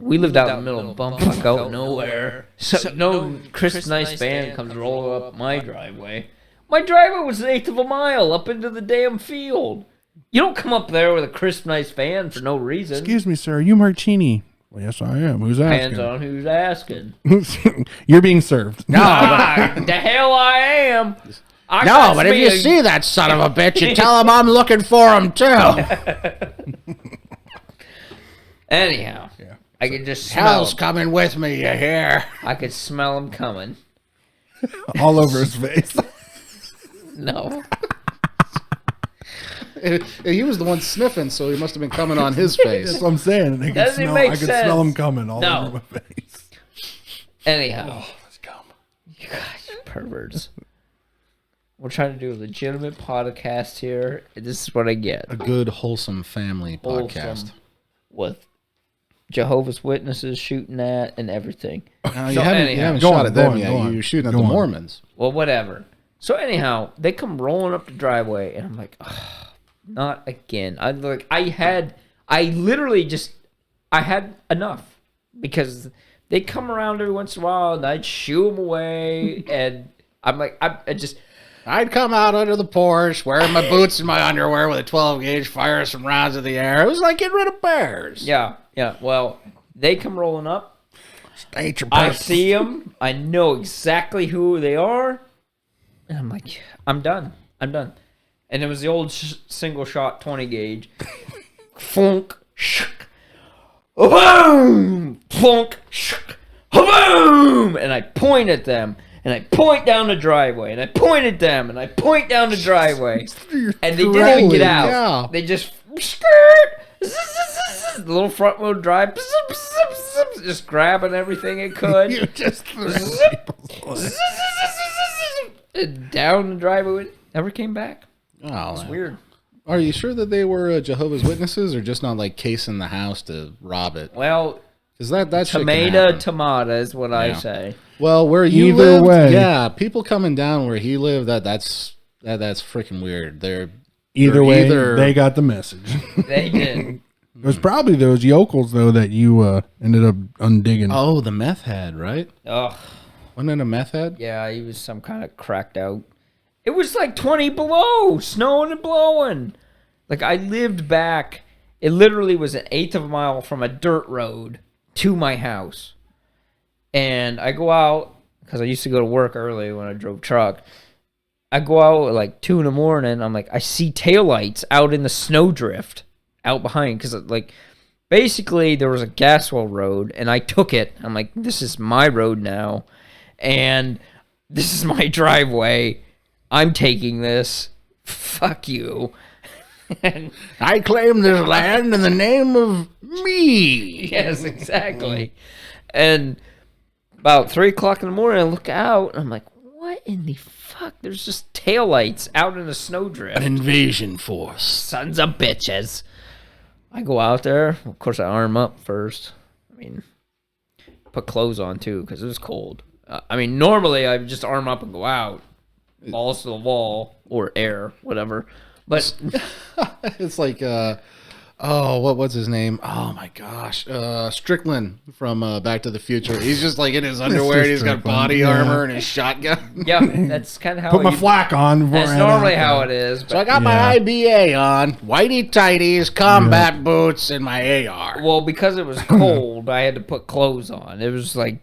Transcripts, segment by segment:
we lived out in the middle of bumfuck out nowhere. So no crisp, nice van comes rolling up my driveway. My driveway was an eighth of a mile up into the damn field. You don't come up there with a crisp, nice van for no reason. Excuse me, sir. Are you Martini? Well, yes, I am. Who's asking? Depends on who's asking. You're being served. No, the hell I am. No, but if you see that son of a bitch, you tell him I'm looking for him too. Anyhow, I could just smell Hell's coming with me, you hear? I could smell him coming. All over his face. No. He was the one sniffing, so he must have been coming on his face. That's what I'm saying. I could smell him coming all over my face. Anyhow. Oh, let's go. You guys perverts. We're trying to do a legitimate podcast here. This is what I get. A good, wholesome family podcast. With Jehovah's Witnesses shooting at and everything. You haven't shot at them yet. You're shooting at the Mormons. Well, whatever. So anyhow, they come rolling up the driveway, and I'm like, oh, not again. I had enough because they come around every once in a while, and I'd shoo them away, and I'm like, I'd come out under the porch, wearing my boots and my underwear with a 12-gauge, fire some rounds in the air. It was like getting rid of bears. Yeah. Well, they come rolling up. I see them. I know exactly who they are. And I'm like, I'm done. And it was the old single shot 20 gauge. Flunk, shuk, boom, flunk, shuk, boom. And I point at them. And I point down the driveway, and I point at them, and I point down the driveway, and they didn't even get out. Yeah. They just skirt, the little front wheel drive, just grabbing everything it could. You just down the driveway, never came back. Oh, it's weird. Are you sure that they were Jehovah's Witnesses, or just not like casing the house to rob it? Well, because that tomato is what I say. Well, where you lived, yeah, people coming down where he lived, that's freaking weird. Either way, they got the message. They did. It was probably those yokels though that you ended up undigging. Oh, the meth head, right? Ugh. Wasn't it a meth head? Yeah, he was some kind of cracked out. It was like 20 below, snowing and blowing. Like I lived back. It literally was an eighth of a mile from a dirt road to my house. And I go out, because I used to go to work early when I drove truck. I go out at like 2 a.m. I'm like, I see taillights out in the snowdrift out behind. Because like, basically there was a gas well road, and I took it. I'm like, this is my road now. And this is my driveway. I'm taking this. Fuck you. And I claim this land in the name of me. Yes, exactly. And about 3 o'clock in the morning, I look out, and I'm like, what in the fuck? There's just taillights out in the snowdrift. An invasion force. Sons of bitches. I go out there. Of course, I arm up first. I mean, put clothes on, too, because it was cold. Normally, I would just arm up and go out. Balls to the wall, or air, whatever. But it's like... what's his name? Oh my gosh, Strickland from Back to the Future. He's just like in his underwear. And he's got body armor and his shotgun. Yeah, that's kind of how. Put my flak on. That's normally how it is. So I got my IBA on, whitey tighties, combat boots, and my AR. Well, because it was cold, I had to put clothes on. It was like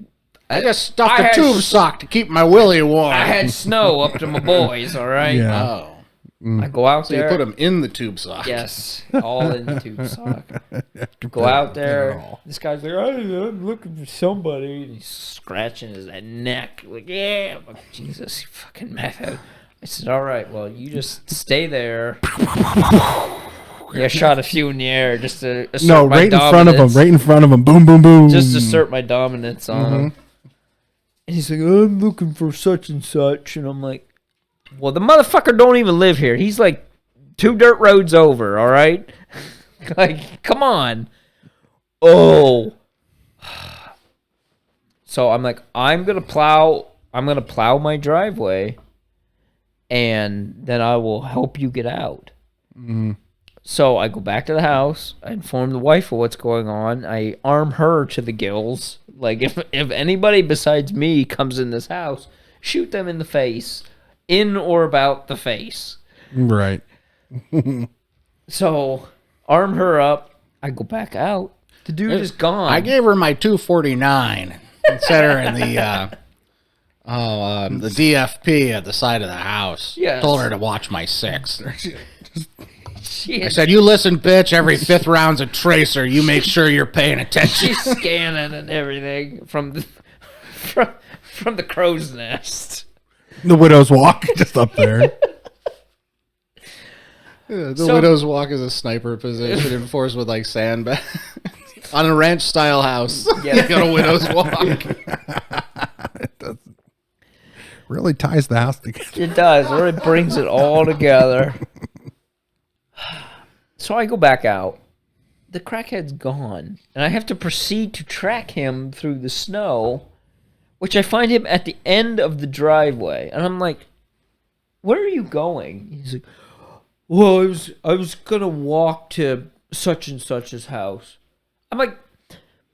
I just stuffed a tube sock to keep my willy warm. I had snow up to my boys. All right. Yeah. Oh. I go out there. So you put them in the tube sock. Yes, all in the tube sock. Go out there. This guy's like, I'm looking for somebody. And he's scratching his neck. Like, yeah. I'm like, Jesus, you fucking meth. I said, all right, well, you just stay there. Yeah, I shot a few in the air just to assert my dominance. Right in front of him. Boom, boom, boom. Just to assert my dominance on him. And he's like, I'm looking for such and such. And I'm like, well, the motherfucker don't even live here. He's like 2 dirt roads over, all right? Like, come on. Oh. So I'm like, I'm going to plow my driveway, and then I will help you get out. So I go back to the house. I inform the wife of what's going on. I arm her to the gills. Like, if anybody besides me comes in this house, shoot them in the face. In or about the face. Right. So, arm her up. I go back out. The dude is gone. I gave her my 249 and set her in the DFP at the side of the house. Yes. Told her to watch my 6. She I is, said, you listen, bitch, every 5th round's a tracer. You make sure you're paying attention. she's scanning and everything from the crow's nest. The widow's walk, just up there. Yeah, the widow's walk is a sniper position enforced with like sandbags. On a ranch style house. Yeah. You got a widow's walk. It does. Really ties the house together. It does, or it brings it all together. So I go back out. The crackhead's gone, and I have to proceed to track him through the snow, which I find him at the end of the driveway. And I'm like, where are you going? He's like, well, I was going to walk to such and such's house. I'm like,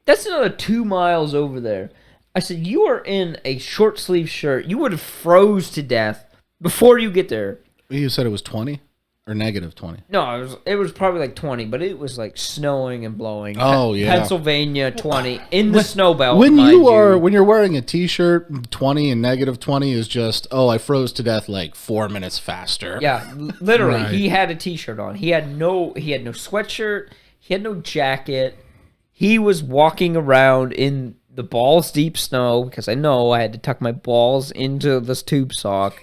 that's another 2 miles over there. I said, you are in a short sleeve shirt. You would have froze to death before you get there. You said it was 20 or negative 20? No, it was probably like 20, but it was like snowing and blowing. Oh, yeah. Pennsylvania 20 in the snow belt. When mind when you're wearing a t-shirt, 20 and negative 20 is just, oh, I froze to death like 4 minutes faster. Yeah, literally, Right. he had a t-shirt on. He had no sweatshirt. He had no jacket. He was walking around in the balls deep snow because I know I had to tuck my balls into this tube sock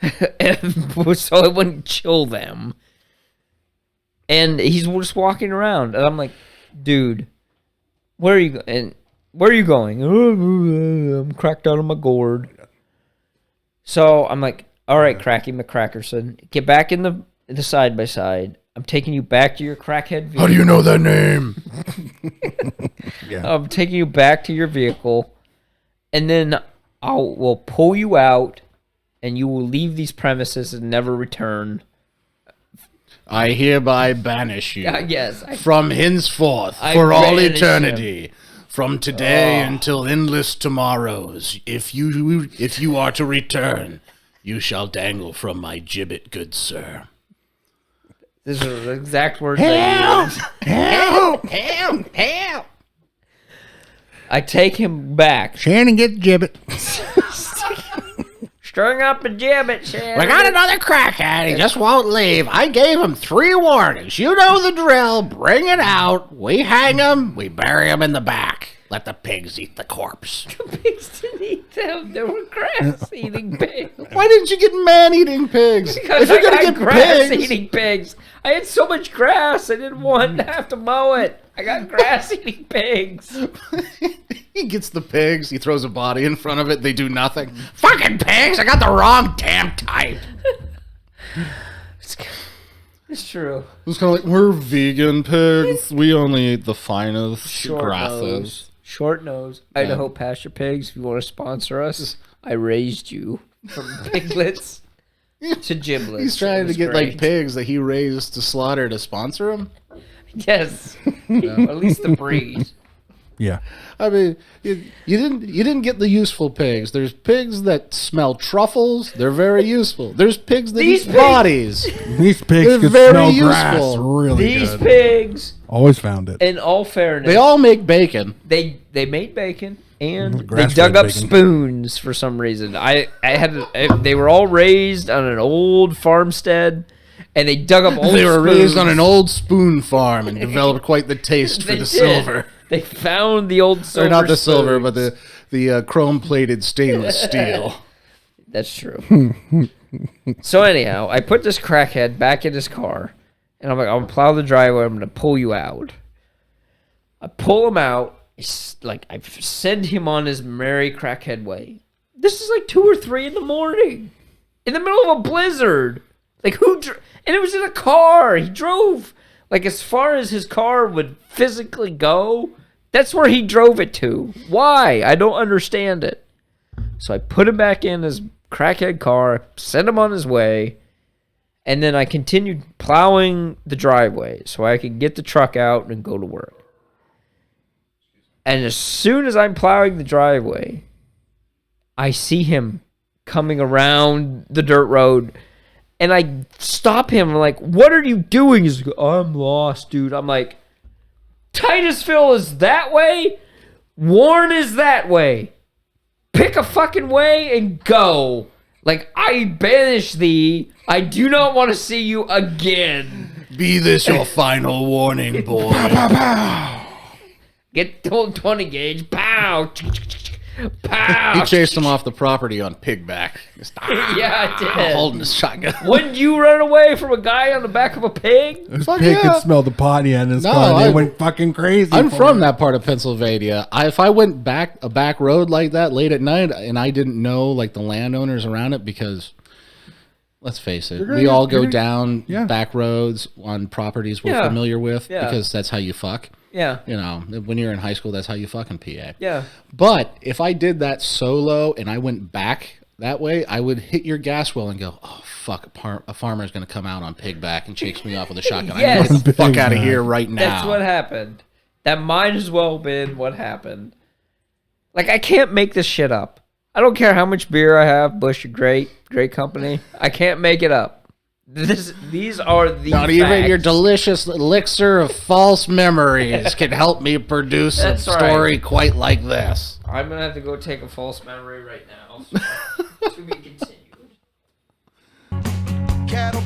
so it wouldn't chill them. And he's just walking around, and I'm like, dude, where are you going? I'm cracked out of my gourd. So I'm like, all right, Cracky McCrackerson, get back in the side by side. I'm taking you back to your crackhead vehicle. How do you know that name? Yeah. I'm taking you back to your vehicle, and then we'll pull you out, and you will leave these premises and never return. I hereby banish you. Yes. From henceforth, I for all banish eternity. From today until endless tomorrows. If you are to return, you shall dangle from my gibbet, good sir. These are the exact words I used. Help! I take him back. Shannon, get the gibbet. String up a gibbet, Shannon. We got another crackhead. He just won't leave. I gave him 3 warnings. You know the drill. Bring it out. We hang him. We bury him in the back. Let the pigs eat the corpse. Pigs didn't eat them. They were grass-eating pigs. Why didn't you get man-eating pigs? Because I got grass-eating pigs. I had so much grass, I didn't want to have to mow it. I got grass-eating pigs. He gets the pigs. He throws a body in front of it. They do nothing. Fucking pigs! I got the wrong damn type. It's true. It's kind of like, we're vegan pigs. We only eat the finest Short grasses. nose. Short nose. Idaho pasture pigs. If you want to sponsor us, I raised you from piglets to giblets. He's trying It to was get great. like pigs that he raised to slaughter to sponsor him. Yes. At least the breed. Yeah. I mean, you didn't get the useful pigs. There's pigs that smell truffles. They're very useful. There's pigs that These eat pigs- bodies. These pigs They're can very smell useful. grass really These good. pigs, Always found it. in all fairness, They all make bacon. they made bacon and they Grass-fed dug up bacon. spoons for some reason. They were all raised on an old farmstead, and they dug up old They were raised on spoons. an old spoon farm and developed quite the taste for They the did. silver. They found the old silver Or not the silver, but spoons. the chrome-plated stainless steel. That's true. So anyhow, I put this crackhead back in his car, and I'm like, I'm gonna plow the driveway. I'm gonna pull you out. I pull him out. It's like I send him on his merry crackhead way. This is like 2 or 3 in the morning, in the middle of a blizzard. Like and it was in a car. He drove like as far as his car would physically go. That's where he drove it to. Why? I don't understand it. So I put him back in his crackhead car, sent him on his way, And then I continued plowing the driveway so I could get the truck out and go to work. And as soon as I'm plowing the driveway, I see him coming around the dirt road. And I stop him. I'm like, what are you doing? He's like, I'm lost, dude. I'm like, Titusville is that way? Warren is that way. Pick a fucking way and go. Like, I banish thee. I do not want to see you again. Be this your final warning, boy. Get the old 20 gauge. Pow. Pow. He chased him off the property on pigback. Just, Yeah, I did. holding his shotgun. Wouldn't you run away from a guy on the back of a pig? This Fuck pig yeah. could smell the pot he had in his No, car. They I- went fucking crazy. I'm for from it. that part of Pennsylvania. If I went back a back road like that late at night and I didn't know like the landowners around it, because let's face it, we all go down back roads on properties we're familiar with because that's how you fuck. Yeah. You know, when you're in high school, that's how you fuck in PA. Yeah. But if I did that solo and I went back that way, I would hit your gas well and go, oh, fuck, a farmer's going to come out on pigback and chase me off with a shotgun. Yes. I need to get the fuck out of here right now. That's what happened. That might as well been what happened. Like, I can't make this shit up. I don't care how much beer I have. Busch, great company. I can't make it up. These are the Not facts. even your delicious elixir of false memories can help me produce That's a story quite like this. I'm gonna have to go take a false memory right now. So to be continued. Cattle